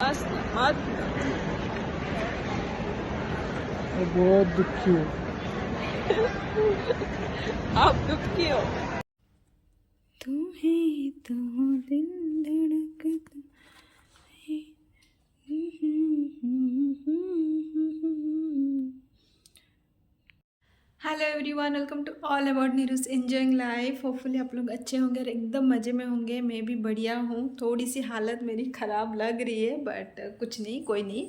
बस मत मैं बहुत दुखी हूँ। आप दुखी हो। तुम्हें तो दिल धड़कता है। Hello everyone, welcome to all about Neeru's enjoying life. Hopefully आप लोग अच्छे होंगे और एकदम मज़े में होंगे। मैं भी बढ़िया हूँ। थोड़ी सी हालत मेरी ख़राब लग रही है बट कुछ नहीं, कोई नहीं।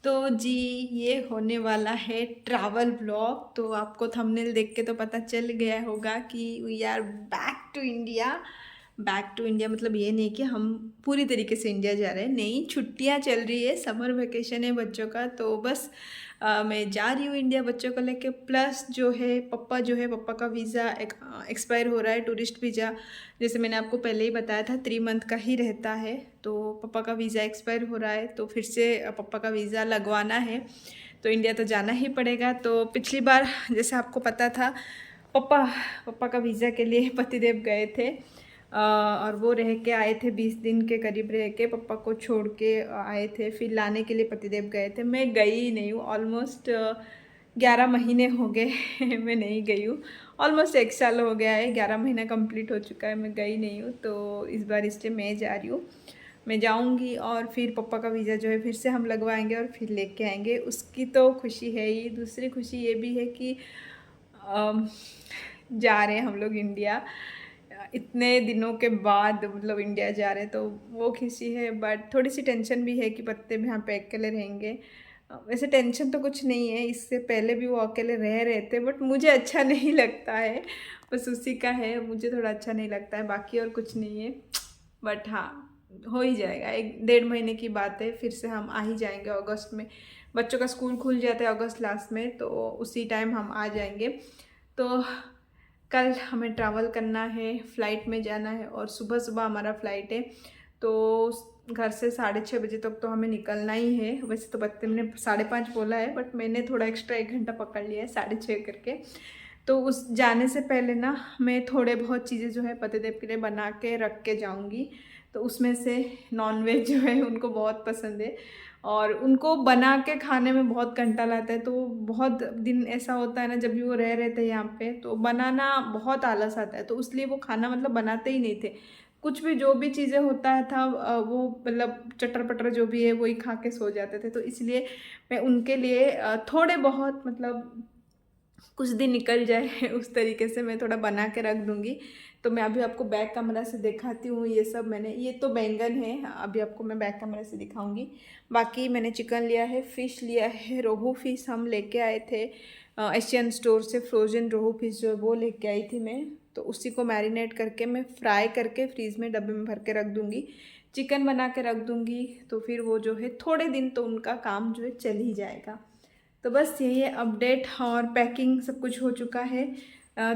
तो जी, ये होने वाला है ट्रैवल ब्लॉग। तो आपको थंबनेल देख के तो पता चल गया होगा कि we are back to India. Back to India मतलब ये नहीं कि हम पूरी तरीके से इंडिया जा रहे हैं, नहीं, छुट्टियां चल रही है, समर वेकेशन है बच्चों का। तो बस मैं जा रही हूँ इंडिया बच्चों को लेके। प्लस जो है पप्पा का वीज़ा एक्सपायर हो रहा है, टूरिस्ट वीज़ा। जैसे मैंने आपको पहले ही बताया था 3 मंथ का ही रहता है। तो पप्पा का वीज़ा एक्सपायर हो रहा है, तो फिर से पप्पा का वीज़ा लगवाना है। तो इंडिया तो जाना ही पड़ेगा। तो पिछली बार जैसे आपको पता था, पप्पा पप्पा का वीज़ा के लिए पतिदेव गए थे। और वो रह के आए थे, 20 दिन के करीब रह के पप्पा को छोड़ के आए थे। फिर लाने के लिए पतिदेव गए थे। मैं गई ही नहीं हूँ। ऑलमोस्ट 11 महीने हो गए मैं नहीं गई हूँ। ऑलमोस्ट 1 साल हो गया है, 11 महीना कंप्लीट हो चुका है, मैं गई नहीं हूँ। तो इस बार इसलिए मैं जा रही हूँ। मैं जाऊँगी और फिर पप्पा का वीज़ा जो है फिर से हम लगवाएंगे और फिर लेके आएंगे। उसकी तो खुशी है ही। दूसरी खुशी ये भी है कि अम, जा रहे हैं हम लोग इंडिया। इतने दिनों के बाद मतलब इंडिया जा रहे हैं, तो वो खुशी है। बट थोड़ी सी टेंशन भी है कि पत्ते भी यहाँ पे अकेले रहेंगे। वैसे टेंशन तो कुछ नहीं है, इससे पहले भी वो अकेले रह रहे थे, बट मुझे अच्छा नहीं लगता है। बस उसी का है, मुझे थोड़ा अच्छा नहीं लगता है, बाकी और कुछ नहीं है। बट हाँ, हो ही जाएगा। 1 डेढ़ महीने की बात है, फिर से हम आ ही जाएंगे अगस्त में। बच्चों का स्कूल खुल जाता है अगस्त लास्ट में, तो उसी टाइम हम आ जाएंगे। तो कल हमें ट्रैवल करना है, फ़्लाइट में जाना है और सुबह सुबह हमारा फ़्लाइट है। तो घर से 6:30 बजे तक तो हमें निकलना ही है। वैसे तो बत्ते मैंने 5:30 बोला है, बट मैंने थोड़ा एक्स्ट्रा 1 घंटा पकड़ लिया है, 6:30 करके। तो उस जाने से पहले ना मैं थोड़े बहुत चीज़ें जो है पतिदेव के लिए बना के रख के जाऊँगी। तो उसमें से नॉनवेज जो है उनको बहुत पसंद है और उनको बना के खाने में बहुत घंटा लाता है। तो बहुत दिन ऐसा होता है ना, जब भी वो रह रहे थे यहाँ पे, तो बनाना बहुत आलस आता है। तो इसलिए वो खाना मतलब बनाते ही नहीं थे। कुछ भी जो भी चीज़ें होता है था वो मतलब चटर पटर जो भी है वही खा के सो जाते थे। तो इसलिए मैं उनके लिए थोड़े बहुत मतलब कुछ दिन निकल जाए उस तरीके से मैं थोड़ा बना के रख दूँगी। तो मैं अभी आपको बैक कैमरा से दिखाती हूँ। ये सब मैंने, ये तो बैंगन है, अभी आपको मैं बैक कैमरा से दिखाऊंगी। बाकी मैंने चिकन लिया है, फ़िश लिया है, रोहू फ़िश हम लेके आए थे एशियन स्टोर से। फ्रोज़न रोहू फ़िश जो है वो लेके आई थी मैं। तो उसी को मैरिनेट करके मैं फ्राई करके फ्रीज़ में डब्बे में भर के रख दूँगी। चिकन बना के रख दूँगी, तो फिर वो जो है थोड़े दिन तो उनका काम जो है चल ही जाएगा। तो बस यही है अपडेट। और पैकिंग सब कुछ हो चुका है।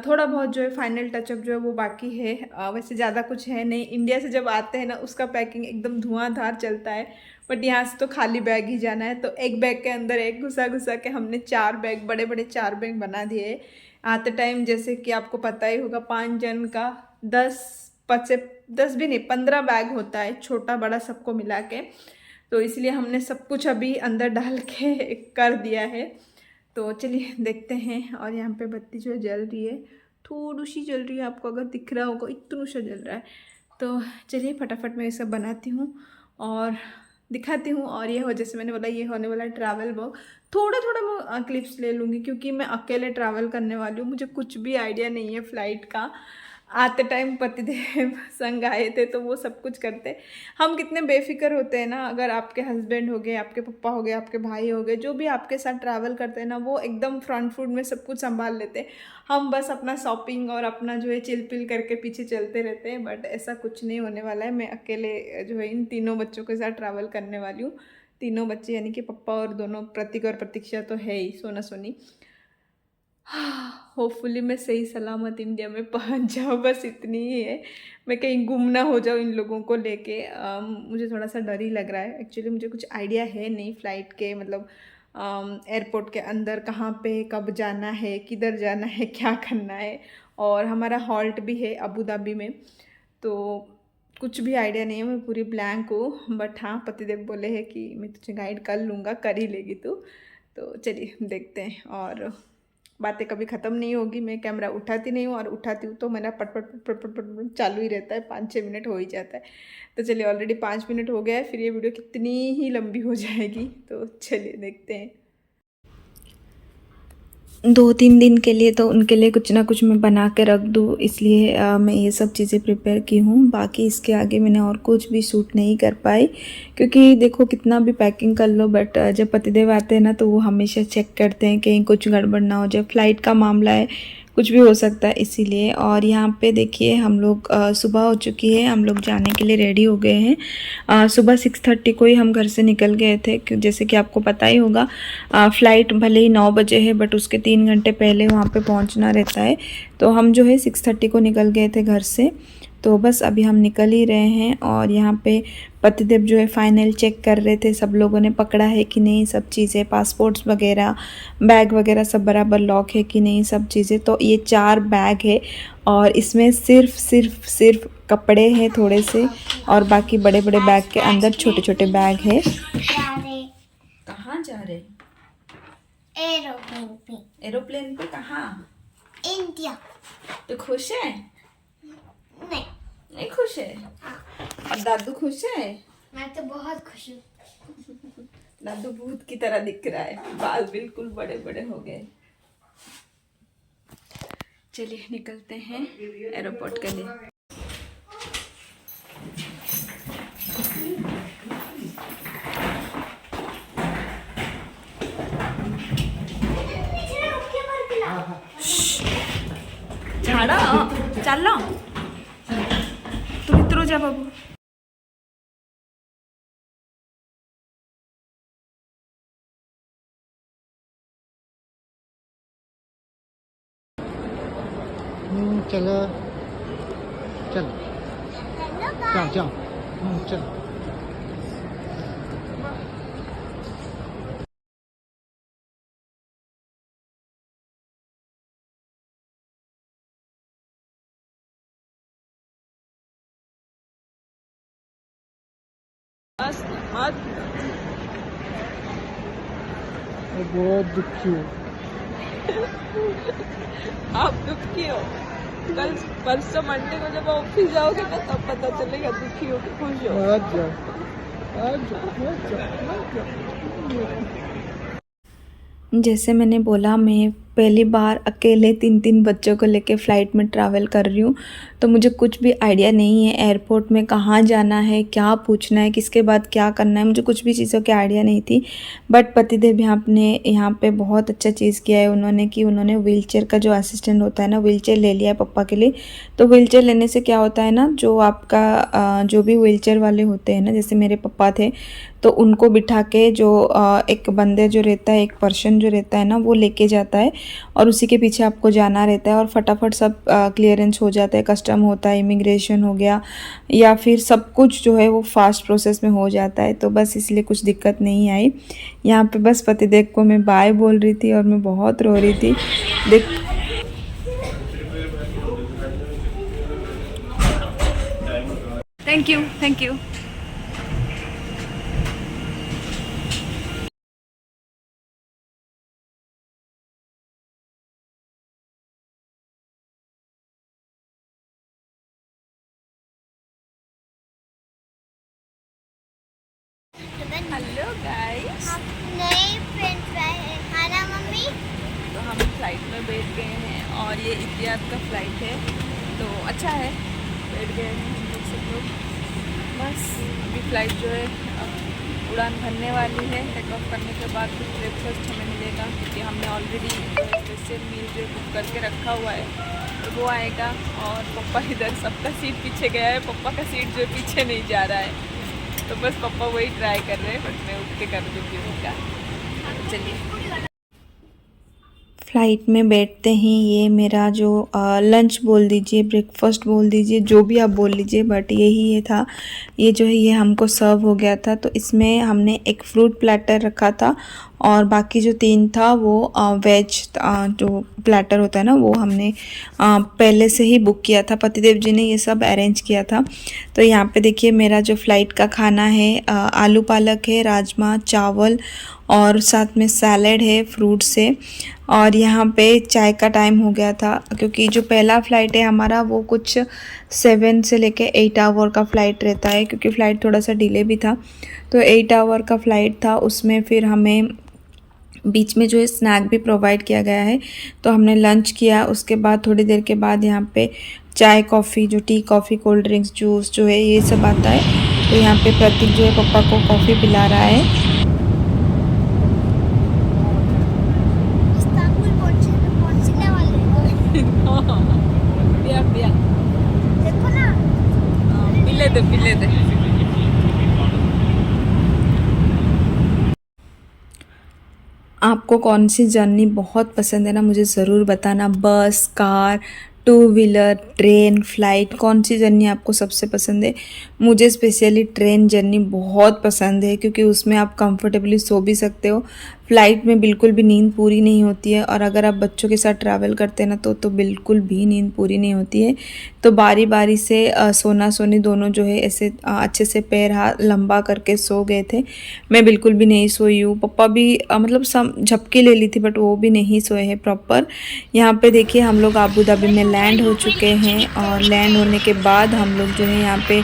थोड़ा बहुत जो है फाइनल टचअप जो है वो बाकी है। वैसे ज़्यादा कुछ है नहीं। इंडिया से जब आते हैं ना, उसका पैकिंग एकदम धुआंधार चलता है। बट यहाँ से तो खाली बैग ही जाना है। तो एक बैग के अंदर एक घुसा घुसा के हमने 4 बैग, बड़े बड़े 4 बैग बना दिए आते टाइम। जैसे कि आपको पता ही होगा, 5 जन का 10 भी नहीं, 15 बैग होता है, छोटा बड़ा सबको मिला के। तो इसलिए हमने सब कुछ अभी अंदर डाल के कर दिया है। तो चलिए देखते हैं। और यहाँ पे बत्ती जो है जल रही है, थोड़ी सी जल रही है, आपको अगर दिख रहा होगा, इतना सा जल रहा है। तो चलिए फटाफट मैं ये सब बनाती हूँ और दिखाती हूँ। और ये हो, जैसे मैंने बोला, ये होने वाला ट्रैवल ब्लॉग। थोड़ा थोड़ा मैं क्लिप्स ले लूँगी क्योंकि मैं अकेले ट्रैवल करने वाली हूँ, मुझे कुछ भी आइडिया नहीं है फ़्लाइट का। आते टाइम पतिदेव संग आए थे तो वो सब कुछ करते। हम कितने बेफिक्र होते हैं ना, अगर आपके हस्बैंड हो गए, आपके पापा हो गए, आपके भाई हो गए, जो भी आपके साथ ट्रैवल करते हैं ना, वो एकदम फ्रंट फुट में सब कुछ संभाल लेते हैं। हम बस अपना शॉपिंग और अपना जो है चिल पिल करके पीछे चलते रहते हैं। बट ऐसा कुछ नहीं होने वाला है। मैं अकेले जो है इन तीनों बच्चों के साथ ट्रैवल करने वाली हूँ। तीनों बच्चे यानी कि पप्पा और दोनों प्रतीक और प्रतीक्षा तो है ही, सोना सोनी। होपफुली मैं सही सलामत इंडिया में पहुंच जाऊँ, बस इतनी ही है। मैं कहीं गुम ना हो जाऊँ इन लोगों को लेके। मुझे थोड़ा सा डर ही लग रहा है एक्चुअली। मुझे कुछ आइडिया है नहीं फ़्लाइट के, मतलब एयरपोर्ट के अंदर कहाँ पे कब जाना है, किधर जाना है, क्या करना है। और हमारा हॉल्ट भी है अबू धाबी में। तो कुछ भी आइडिया नहीं है, मैं पूरी ब्लैंक हूँ। बट हाँ, पतिदेव बोले हैं कि मैं तुझे गाइड कर लूँगा, कर ही लेगी तू। तो चलिए देखते हैं। और बातें कभी ख़त्म नहीं होगी, मैं कैमरा उठाती नहीं हूँ, और उठाती हूँ तो मेरा पट पट पट पट पट पट पट चालू ही रहता है, 5-6 मिनट हो ही जाता है। तो चलिए, ऑलरेडी 5 मिनट हो गया है, फिर ये वीडियो कितनी ही लंबी हो जाएगी। तो चलिए देखते हैं। 2-3 दिन के लिए तो उनके लिए कुछ ना कुछ मैं बना के रख दूँ, इसलिए मैं ये सब चीज़ें प्रिपेयर की हूँ। बाकी इसके आगे मैंने और कुछ भी शूट नहीं कर पाई, क्योंकि देखो कितना भी पैकिंग कर लो, बट जब पतिदेव आते हैं ना तो वो हमेशा चेक करते हैं कहीं कुछ गड़बड़ ना हो जाए। फ्लाइट का मामला है, कुछ भी हो सकता है इसीलिए। और यहाँ पे देखिए हम लोग सुबह हो चुकी है, हम लोग जाने के लिए रेडी हो गए हैं। सुबह 6:30 को ही हम घर से निकल गए थे, जैसे कि आपको पता ही होगा। फ़्लाइट भले ही 9 बजे है, बट उसके 3 घंटे पहले वहाँ पे पहुँचना रहता है। तो हम जो है 6:30 को निकल गए थे घर से। तो बस अभी हम निकल ही रहे हैं। और यहाँ पे पतिदेव जो है फाइनल चेक कर रहे थे, सब लोगों ने पकड़ा है कि नहीं सब चीज़ें, पासपोर्ट्स वगैरह, बैग वगैरह सब बराबर लॉक है कि नहीं सब चीज़ें। तो ये 4 बैग है, और इसमें सिर्फ कपड़े हैं थोड़े से, और बाकी बड़े बड़े बैग के अंदर छोटे छोटे बैग है। कहाँ जा रहे? एरोप्लेन पे। एरोप्लेन पे? कहाँ? इंडिया। तो खुश है? नहीं। नहीं खुश है? और दादू खुश है? मैं तो बहुत खुश हूँ। दादू भूत की तरह दिख रहा है, बाल बिल्कुल बड़े बड़े हो गए। चलिए निकलते हैं एयरपोर्ट के लिए। झाड़ा चल तू भीतर जा बाबू। चलो चलो जाओ जाओ चलो। बस मत। मैं बहुत दुखी हूँ। आप दुखी हो? कल परसों मंडे को जब ऑफिस जाओगे ना तब पता चलेगा दुखी हो कि खुश हो। आज जाओ आज जाओ आज जाओ आज जाओ। जैसे मैंने बोला, मैं पहली बार अकेले 3 बच्चों को लेके फ़्लाइट में ट्रैवल कर रही हूँ। तो मुझे कुछ भी आइडिया नहीं है एयरपोर्ट में कहाँ जाना है, क्या पूछना है, किसके बाद क्या करना है, मुझे कुछ भी चीज़ों की आइडिया नहीं थी। बट पतिदेव यहाँ पे बहुत अच्छा चीज़ किया है उन्होंने, कि उन्होंने व्हीलचेयर का जो असिस्टेंट होता है ना, व्हीलचेयर ले लिया है पप्पा के लिए। तो व्हीलचेयर लेने से क्या होता है ना, जो आपका जो भी व्हीलचेयर वाले होते हैं ना, जैसे मेरे पप्पा थे, तो उनको बिठा के जो एक बंदे जो रहता है, एक पर्सन जो रहता है ना, वो लेके जाता है, और उसी के पीछे आपको जाना रहता है। और फटाफट सब क्लियरेंस हो जाता है, कस्टम होता है, इमिग्रेशन हो गया, या फिर सब कुछ जो है वो फास्ट प्रोसेस में हो जाता है। तो बस इसलिए कुछ दिक्कत नहीं आई। यहाँ पे बस पतिदेव को मैं बाय बोल रही थी और मैं बहुत रो रही थी। देख, थैंक यू। हेलो गाइस, हम नए फ्रेंच फ्राई खाना मम्मी। तो हम फ्लाइट में बैठ गए हैं, और ये इतिहाद का फ़्लाइट है, तो अच्छा है, बैठ गए हैं हम लोग सब लोग। बस अभी फ़्लाइट जो है अब उड़ान भरने वाली है। टेक ऑफ करने के बाद कुछ ब्रेकफास्ट हमें मिलेगा, क्योंकि हमने ऑलरेडी स्पेशल मील जो बुक करके रखा हुआ है, तो वो आएगा। और पप्पा इधर, सबका सीट पीछे गया है, पप्पा का सीट जो पीछे नहीं जा रहा है, तो बस पापा वही ट्राई कर रहे हैं, बट मैं उठ के कर दूँगी उनका। चलिए। फ़्लाइट में बैठते ही ये मेरा जो लंच बोल दीजिए, ब्रेकफास्ट बोल दीजिए, जो भी आप बोल लीजिए, बट यही ये था। ये जो है ये हमको सर्व हो गया था। तो इसमें हमने एक फ्रूट प्लेटर रखा था और बाकी जो 3 था वो वेज जो प्लेटर होता है ना, वो हमने पहले से ही बुक किया था। पतिदेव जी ने ये सब अरेंज किया था। तो यहाँ पे देखिए मेरा जो फ़्लाइट का खाना है, आलू पालक है, राजमा चावल और साथ में सैलेड है फ्रूट से। और यहाँ पे चाय का टाइम हो गया था, क्योंकि जो पहला फ़्लाइट है हमारा वो कुछ 7 से लेके 8 आवर का फ़्लाइट रहता है, क्योंकि फ़्लाइट थोड़ा सा डिले भी था। तो 8 आवर का फ़्लाइट था, उसमें फिर हमें बीच में जो है स्नैक भी प्रोवाइड किया गया है। तो हमने लंच किया, उसके बाद थोड़ी देर के बाद यहाँ पे चाय कॉफ़ी, जो tea coffee cold drinks juice जो है ये सब आता है। तो यहाँ पे प्रतीक जो है पापा को कॉफ़ी पिला रहा है। इस्तांबुल पहुंचने वाले हैं। पिया पिया देखो ना, पिले दे। आपको कौन सी जर्नी बहुत पसंद है ना, मुझे ज़रूर बताना। बस, कार, 2 व्हीलर, ट्रेन, फ़्लाइट, कौन सी जर्नी आपको सबसे पसंद है? मुझे स्पेशली ट्रेन जर्नी बहुत पसंद है, क्योंकि उसमें आप कंफर्टेबली सो भी सकते हो। फ़्लाइट में बिल्कुल भी नींद पूरी नहीं होती है, और अगर आप बच्चों के साथ ट्रैवल करते हैं ना तो बिल्कुल भी नींद पूरी नहीं होती है। तो बारी बारी से सोना सोनी दोनों जो है ऐसे अच्छे से पैर हाथ लंबा करके सो गए थे। मैं बिल्कुल भी नहीं सोई हूँ। पापा भी मतलब सम झपकी ले ली थी, बट वो भी नहीं सोए हैं प्रॉपर। यहाँ पे देखिए हम लोग अबू धाबी में लैंड हो चुके हैं, और लैंड होने के बाद हम लोग जो है यहाँ पे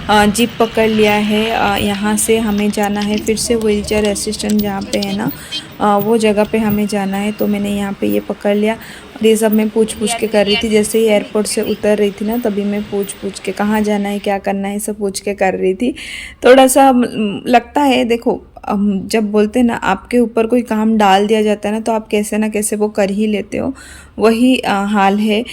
जीप पकड़ लिया है। यहाँ से हमें जाना है फिर से व्हीलचेयर असिस्टेंट जहाँ पे है ना, वो जगह पे हमें जाना है। तो मैंने यहाँ पे ये पकड़ लिया, और ये सब मैं पूछ के कर रही थी। जैसे ही एयरपोर्ट से उतर रही थी ना, तभी मैं पूछ के कहाँ जाना है, क्या करना है, सब पूछ के कर रही थी। थोड़ा सा लगता है, देखो जब बोलते हैं ना आपके ऊपर कोई काम डाल दिया जाता है ना, तो आप कैसे ना कैसे वो कर ही लेते हो। वही हाल है।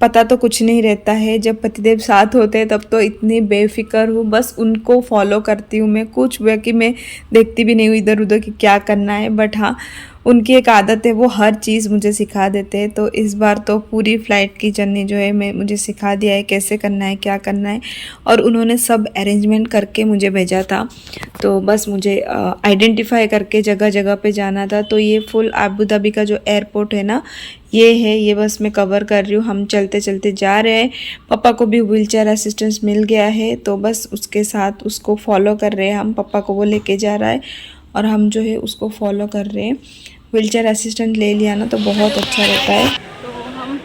पता तो कुछ नहीं रहता है। जब पतिदेव साथ होते हैं तब तो इतनी बेफिक्र हूँ, बस उनको फॉलो करती हूँ मैं। कुछ बाकी मैं देखती भी नहीं हूँ इधर उधर कि क्या करना है। बट हाँ, उनकी एक आदत है, वो हर चीज़ मुझे सिखा देते हैं। तो इस बार तो पूरी फ़्लाइट की जर्नी जो है मैं मुझे सिखा दिया है कैसे करना है, क्या करना है, और उन्होंने सब अरेंजमेंट करके मुझे भेजा था। तो बस मुझे आइडेंटिफाई करके जगह जगह पे जाना था। तो ये फुल अबू धाबी का जो एयरपोर्ट है ना, ये है, ये बस मैं कवर कर रही हूँ। हम चलते चलते जा रहे हैं। पापा को भी व्हीलचेयर असिस्टेंस मिल गया है, तो बस उसके साथ उसको फॉलो कर रहे हैं हम। पापा को वो लेके जा रहा है और हम जो है उसको फॉलो कर रहे हैं। व्हीलचेयर असिस्टेंट ले लिया ना तो बहुत अच्छा रहता है। तो हम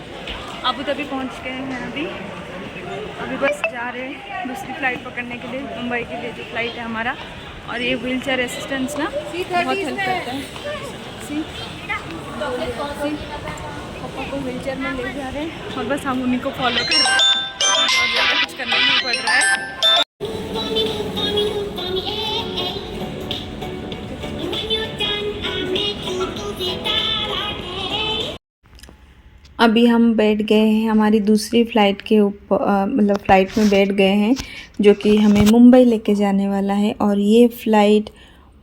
अबू धाबी पहुँच गए हैं अभी बस जा रहे हैं दूसरी फ़्लाइट पकड़ने के लिए, मुंबई के लिए जो फ़्लाइट है हमारा। और ये व्हीलचेयर असिस्टेंट्स ना बहुत हेल्प करता है। पापा को व्हीलचेयर में ले जा रहे हैं, और बस हम उन्हीं को फॉलो कर रहे हैं, और ज़्यादा कुछ करना नहीं पड़ रहा है। अभी हम बैठ गए हैं हमारी दूसरी फ़्लाइट के ऊपर, मतलब फ़्लाइट में बैठ गए हैं, जो कि हमें मुंबई लेके जाने वाला है। और ये फ़्लाइट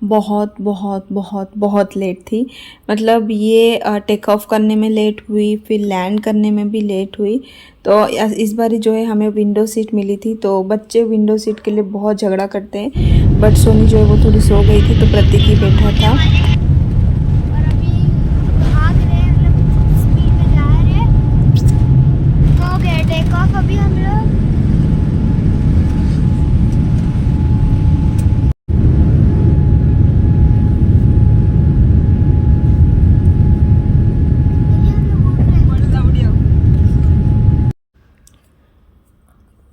बहुत बहुत बहुत बहुत लेट थी। मतलब ये टेक ऑफ करने में लेट हुई, फिर लैंड करने में भी लेट हुई। तो इस बार जो है हमें विंडो सीट मिली थी। तो बच्चे विंडो सीट के लिए बहुत झगड़ा करते हैं, बट सोनी जो है वो थोड़ी सो गई थी, तो प्रतीक ही बैठा था। और अभी भाग रहे हैं, मतलब स्पीड में जा रहे हैं। हो गया टेक ऑफ अभी हम लोग।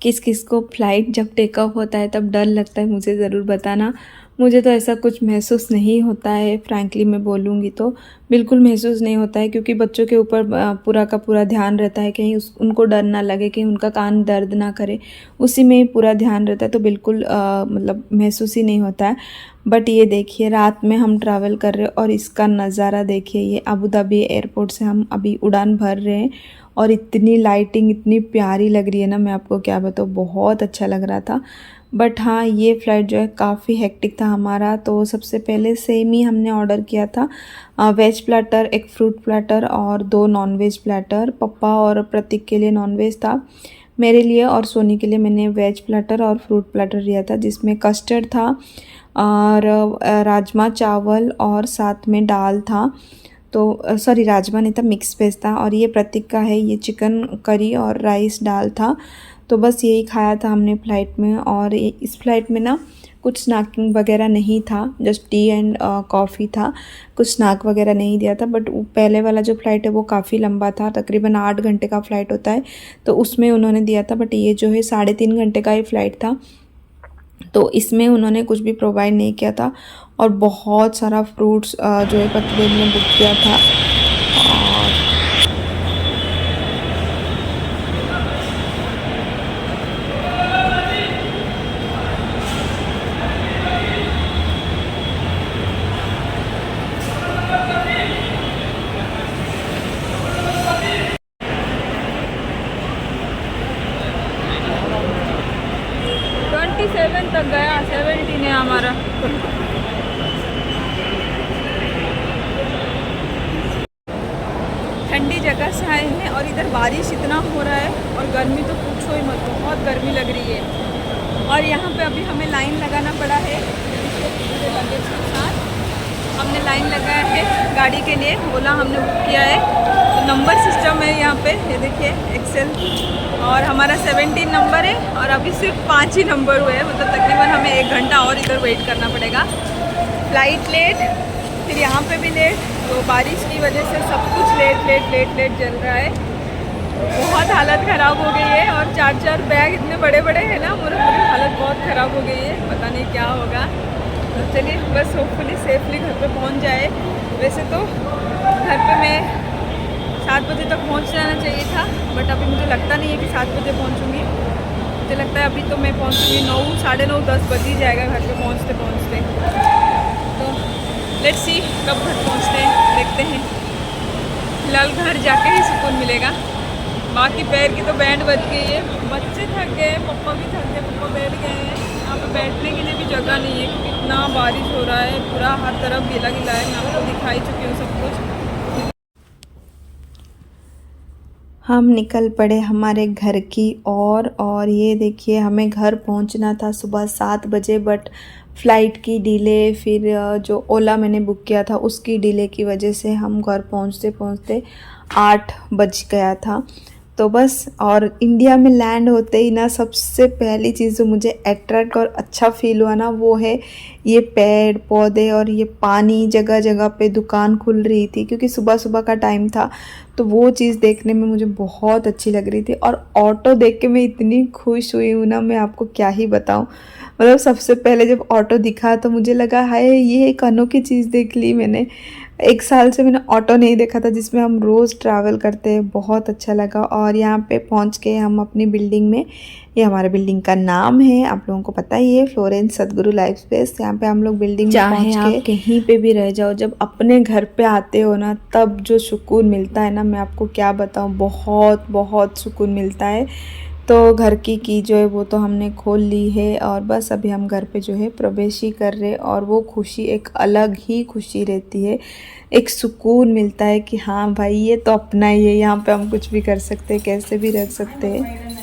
किस किस को फ़्लाइट जब टेक ऑफ होता है तब डर लगता है, मुझे ज़रूर बताना। मुझे तो ऐसा कुछ महसूस नहीं होता है, फ्रैंकली मैं बोलूँगी तो बिल्कुल महसूस नहीं होता है, क्योंकि बच्चों के ऊपर पूरा का पूरा ध्यान रहता है, कहीं उनको डर ना लगे, कहीं उनका कान दर्द ना करे, उसी में ही पूरा ध्यान रहता है। तो बिल्कुल मतलब महसूस ही नहीं होता है। बट ये देखिए रात में हम ट्रैवल कर रहे हैं, और इसका नज़ारा देखिए। ये अबू धाबी एयरपोर्ट से हम अभी उड़ान भर रहे हैं, और इतनी लाइटिंग इतनी प्यारी लग रही है ना, मैं आपको क्या बताऊँ, बहुत अच्छा लग रहा था। बट हाँ, ये फ़्लाइट जो है काफ़ी हेक्टिक था हमारा। तो सबसे पहले सेम ही हमने ऑर्डर किया था, वेज प्लेटर, एक फ्रूट प्लेटर और 2 नॉन वेज प्लेटर। पप्पा और प्रतीक के लिए नॉन वेज था, मेरे लिए और सोनी के लिए मैंने वेज प्लेटर और फ्रूट प्लेटर लिया था, जिसमें कस्टर्ड था और राजमा चावल और साथ में दाल था। तो सॉरी, राजमा नहीं था, मिक्स वेज था। और ये प्रतीक का है, ये चिकन करी और राइस दाल था। तो बस यही खाया था हमने फ़्लाइट में। और इस फ़्लाइट में ना कुछ स्नैकिंग वगैरह नहीं था, जस्ट टी एंड कॉफ़ी था, कुछ स्नैक वगैरह नहीं दिया था। बट पहले वाला जो फ़्लाइट है वो काफ़ी लंबा था, तकरीबन 8 घंटे का फ़्लाइट होता है, तो उसमें उन्होंने दिया था। बट ये जो है 3.5 घंटे का ही फ़्लाइट था, तो इसमें उन्होंने कुछ भी प्रोवाइड नहीं किया था। और बहुत सारा फ्रूट्स जो है पतले ने बुक किया था। और तक गया, 17 है हमारा। ठंडी जगह से आए हैं और इधर बारिश इतना हो रहा है और गर्मी तो पूछो ही मत, बहुत गर्मी लग रही है। और यहाँ पे अभी हमें लाइन लगाना पड़ा है, लगेज के साथ हमने लाइन लगाया है गाड़ी के लिए। ओला हमने बुक किया है, तो नंबर सिस्टम है यहाँ पे, ये देखिए एक्सेल। और हमारा 17 नंबर है और अभी सिर्फ 5 ही नंबर हुए हैं, मतलब तकरीबन हमें 1 घंटा और इधर वेट करना पड़ेगा। फ़्लाइट लेट, फिर यहाँ पे भी लेट, तो बारिश की वजह से सब कुछ लेट चल रहा है। बहुत हालत ख़राब हो गई है और 4 बैग इतने बड़े बड़े हैं ना, मेरी हालत बहुत ख़राब हो गई है, पता नहीं क्या होगा। तो चलिए बस होपफुली सेफली घर पे पहुँच जाए। वैसे तो घर पे मैं 7 बजे तक पहुँच जाना चाहिए था, बट अभी मुझे लगता नहीं है कि 7 बजे पहुँचूँगी। मुझे लगता है अभी तो मैं पहुँचूँगी 9, साढ़े 9, 10 बज ही जाएगा घर पे पहुँचते। तो लेट्स सी कब घर पहुँचते हैं, देखते हैं। फिलहाल घर जाके ही सुकून मिलेगा। बाकी पैर की तो बैंड बज गई है, बच्चे थक गए, पप्पा भी थक गए, पप्पा बैठ गए हैं। यहाँ पे बैठने के लिए भी जगह नहीं है क्योंकि इतना बारिश हो रहा है, पूरा हर तरफ गीला है। मैं आपको दिखाई चुकी हूँ सब कुछ। हम निकल पड़े हमारे घर की और ये देखिए, हमें घर पहुंचना था सुबह 7 बजे, बट फ़्लाइट की डिले, फिर जो ओला मैंने बुक किया था उसकी डिले की वजह से हम घर पहुंचते 8 बज गया था। तो बस, और इंडिया में लैंड होते ही ना सबसे पहली चीज़ जो मुझे अट्रैक्ट और अच्छा फील हुआ ना, वो है ये पेड़ पौधे और ये पानी। जगह जगह पे दुकान खुल रही थी क्योंकि सुबह सुबह का टाइम था, तो वो चीज़ देखने में मुझे बहुत अच्छी लग रही थी। और ऑटो देख के मैं इतनी खुश हुई हूँ ना, मैं आपको क्या ही बताऊँ। मतलब सबसे पहले जब ऑटो दिखा तो मुझे लगा हाय, ये एक अनोखी चीज़ देख ली मैंने। 1 साल से मैंने ऑटो नहीं देखा था जिसमें हम रोज़ ट्रैवल करते हैं, बहुत अच्छा लगा। और यहाँ पे पहुँच के हम अपनी बिल्डिंग में, ये हमारे बिल्डिंग का नाम है, आप लोगों को पता ही है, फ्लोरेंस सदगुरु लाइफ स्पेस। यहाँ पे हम लोग बिल्डिंग में पहुँच के, आप कहीं पे भी रह जाओ, जब अपने घर पे आते हो ना तब जो सुकून मिलता है ना, मैं आपको क्या बताऊँ, बहुत बहुत सुकून मिलता है। तो घर की जो है वो तो हमने खोल ली है और बस अभी हम घर पे जो है प्रवेश ही कर रहे। और वो खुशी एक अलग ही खुशी रहती है, एक सुकून मिलता है कि हाँ भाई ये तो अपना ही है, यहाँ पे हम कुछ भी कर सकते हैं, कैसे भी रह सकते हैं।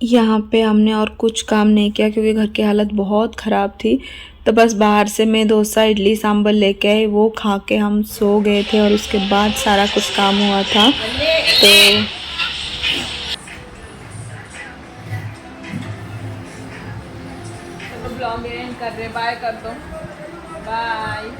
यहाँ पे हमने और कुछ काम नहीं किया क्योंकि घर की हालत बहुत ख़राब थी। तो बस बाहर से मैं डोसा इडली सांभर लेके आई, वो खा के हम सो गए थे और उसके बाद सारा कुछ काम हुआ था। तो ब्लॉग एंड कर रहे, बाय कर दो, बाय।